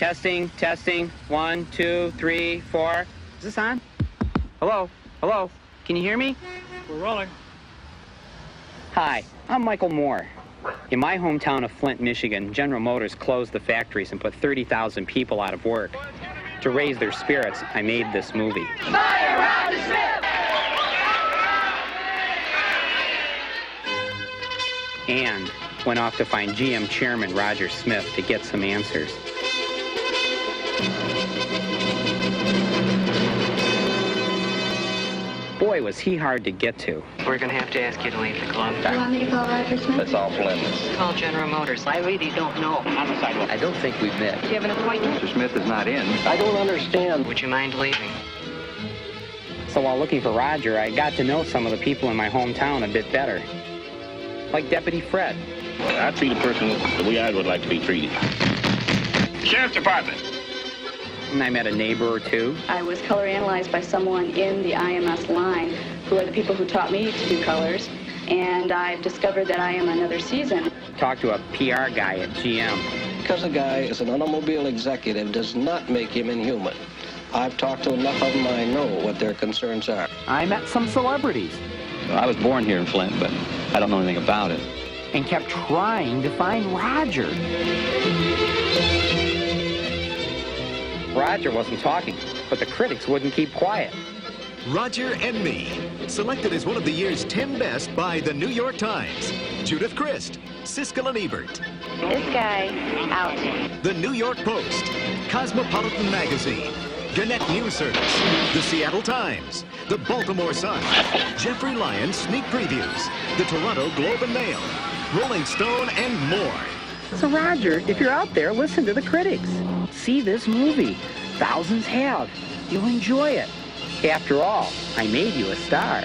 Testing, testing. 1, 2, 3, 4. Is this on? Hello? Hello? Can you hear me? We're rolling. Hi, I'm Michael Moore. In my hometown of Flint, Michigan, General Motors closed the factories and put 30,000 people out of work. To raise their spirits, I made this movie. Fire Roger Smith! And went off to find GM Chairman Roger Smith to get some answers. Boy, was he hard to get to. We're going to have to ask you to leave the club. You want me to call Roger Smith? Let's all blend this. Call General Motors. I really don't know. On the sidewalk. I don't think we've met. Do you have an appointment? Mr. Smith is not in. I don't understand. Would you mind leaving? So while looking for Roger, I got to know some of the people in my hometown a bit better. Like Deputy Fred. I treat a person the way I would like to be treated. Sheriff's Department. And I met a neighbor or two. I was color analyzed by someone in the IMS line, who are the people who taught me to do colors, and I've discovered that I am another season. Talked to a PR guy at GM. Because a guy is an automobile executive does not make him inhuman. I've talked to enough of them, I know what their concerns are. I met some celebrities. Well, I was born here in Flint, but I don't know anything about it. And kept trying to find Roger. Roger wasn't talking, but the critics wouldn't keep quiet. Roger and Me, selected as one of the year's 10 best by the New York Times. Judith Crist, Siskel and Ebert. This guy, out. The New York Post, Cosmopolitan Magazine, Gannett News Service, the Seattle Times, the Baltimore Sun, Jeffrey Lyons Sneak Previews, the Toronto Globe and Mail, Rolling Stone, and more. So Roger, if you're out there, listen to the critics. See this movie. Thousands have. You'll enjoy it. After all, I made you a star.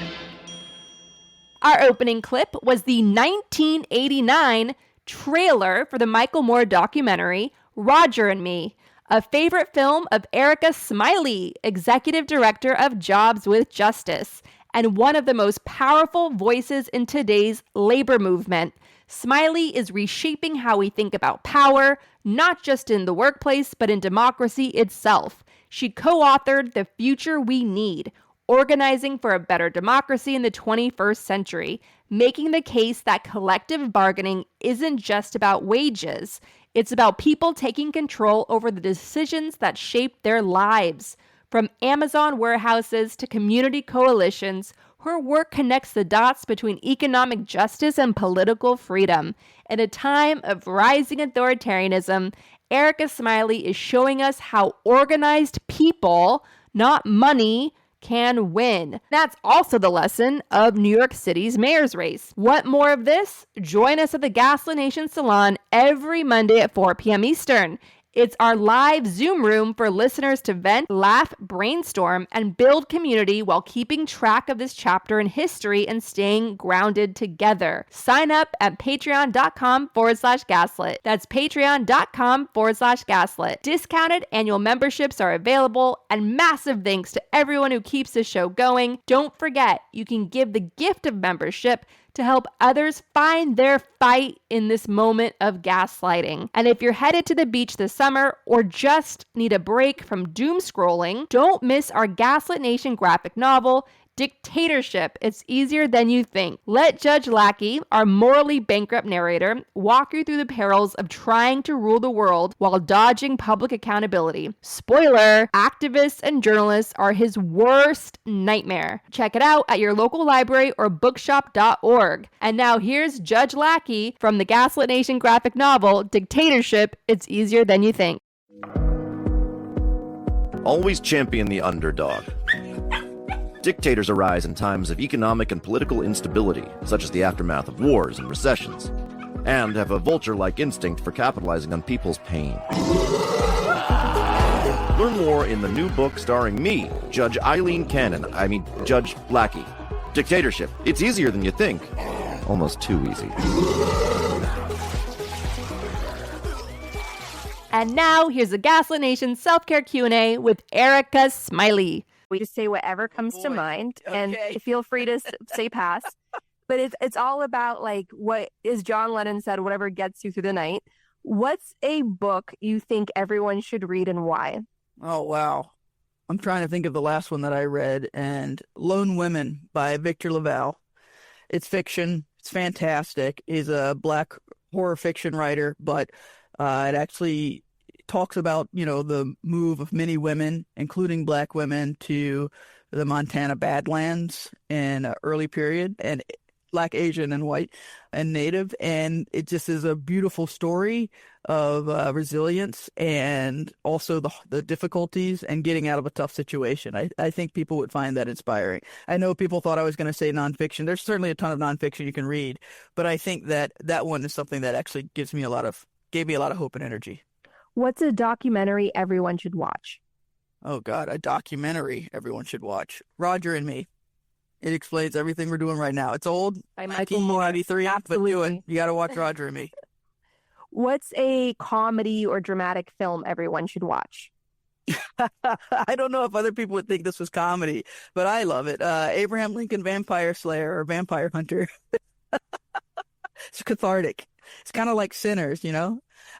Our opening clip was the 1989 trailer for the Michael Moore documentary, Roger and Me, a favorite film of Erica Smiley, executive director of Jobs with Justice, and one of the most powerful voices in today's labor movement. Smiley is reshaping how we think about power, not just in the workplace, but in democracy itself. She co-authored The Future We Need, Organizing for a Better Democracy in the 21st Century, making the case that collective bargaining isn't just about wages. It's about people taking control over the decisions that shape their lives. From Amazon warehouses to community coalitions, her work connects the dots between economic justice and political freedom. In a time of rising authoritarianism, Erica Smiley is showing us how organized people, not money, can win. That's also the lesson of New York City's mayor's race. Want more of this? Join us at the Gaslit Nation Salon every Monday at 4 p.m. Eastern. It's our live Zoom room for listeners to vent, laugh, brainstorm, and build community while keeping track of this chapter in history and staying grounded together. Sign up at patreon.com/gaslit. That's patreon.com/gaslit. Discounted annual memberships are available, and massive thanks to everyone who keeps the show going. Don't forget, you can give the gift of membership to help others find their fight in this moment of gaslighting. And if you're headed to the beach this summer or just need a break from doom scrolling, don't miss our Gaslit Nation graphic novel, Dictatorship. It's easier than you think. Let Judge Lackey, our morally bankrupt narrator, walk you through the perils of trying to rule the world while dodging public accountability. Spoiler, activists and journalists are his worst nightmare. Check it out at your local library or bookshop.org. And now here's Judge Lackey from the Gaslit Nation graphic novel, Dictatorship. It's easier than you think. Always champion the underdog. Dictators arise in times of economic and political instability, such as the aftermath of wars and recessions, and have a vulture-like instinct for capitalizing on people's pain. Learn more in the new book starring me, Judge Judge Lackey. Dictatorship. It's easier than you think. Almost too easy. And now, here's a Gaslit Nation self-care Q&A with Erica Smiley. We just say whatever comes to mind, and feel free to say pass. But it's all about, like, what, as John Lennon said, whatever gets you through the night. What's a book you think everyone should read and why? Oh, wow. I'm trying to think of the last one that I read, and Lone Women by Victor LaValle. It's fiction. It's fantastic. He's a black horror fiction writer, but it actually talks about, the move of many women, including black women, to the Montana Badlands in an early period, and Black, Asian, and white, and Native. And it just is a beautiful story of resilience and also the difficulties and getting out of a tough situation. I think people would find that inspiring. I know people thought I was going to say nonfiction. There's certainly a ton of nonfiction you can read, but I think that one is something that actually gave me a lot of hope and energy. What's a documentary everyone should watch? Oh, God, a documentary everyone should watch. Roger and Me. It explains everything we're doing right now. It's old, By Michael Moore. 1993, Absolutely. but do it. You got to watch Roger and Me. What's a comedy or dramatic film everyone should watch? I don't know if other people would think this was comedy, but I love it. Abraham Lincoln Vampire Slayer or Vampire Hunter. It's cathartic. It's kind of like Sinners,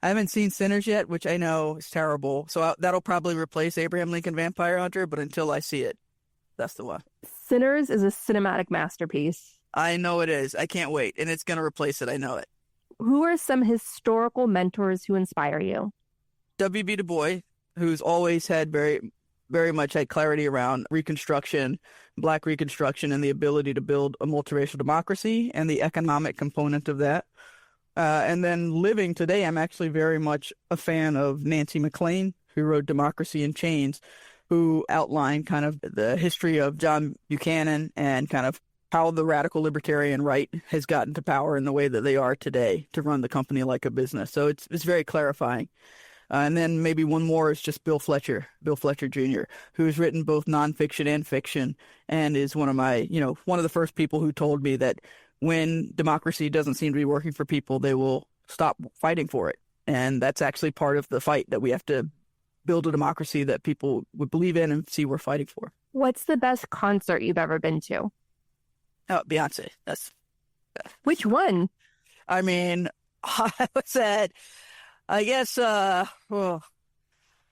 I haven't seen Sinners yet, which I know is terrible. So that'll probably replace Abraham Lincoln Vampire Hunter, but until I see it, that's the one. Sinners is a cinematic masterpiece. I know it is. I can't wait. And it's going to replace it. I know it. Who are some historical mentors who inspire you? W.B. Du Bois, who's always had very, very much had clarity around Reconstruction, Black Reconstruction, and the ability to build a multiracial democracy and the economic component of that. And then living today, I'm actually very much a fan of Nancy MacLean, who wrote Democracy in Chains, who outlined kind of the history of John Buchanan and kind of how the radical libertarian right has gotten to power in the way that they are today to run the company like a business. So it's very clarifying. And then maybe one more is just Bill Fletcher Jr., who's written both nonfiction and fiction, and is one of the first people who told me that when democracy doesn't seem to be working for people, they will stop fighting for it. And that's actually part of the fight, that we have to build a democracy that people would believe in and see we're fighting for. What's the best concert you've ever been to? Oh, Beyonce. Which one? I mean, I said, I guess,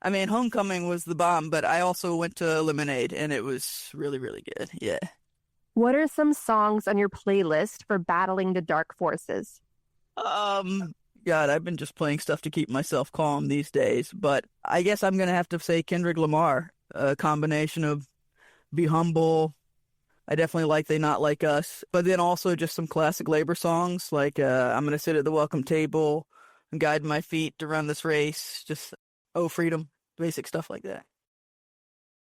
Homecoming was the bomb, but I also went to Lemonade, and it was really, really good. Yeah. What are some songs on your playlist for battling the dark forces? God, I've been just playing stuff to keep myself calm these days, but I guess I'm going to have to say Kendrick Lamar, a combination of Be Humble. I definitely like They Not Like Us, but then also just some classic labor songs like I'm going to Sit at the Welcome Table and Guide My Feet to Run This Race, just Oh Freedom, basic stuff like that.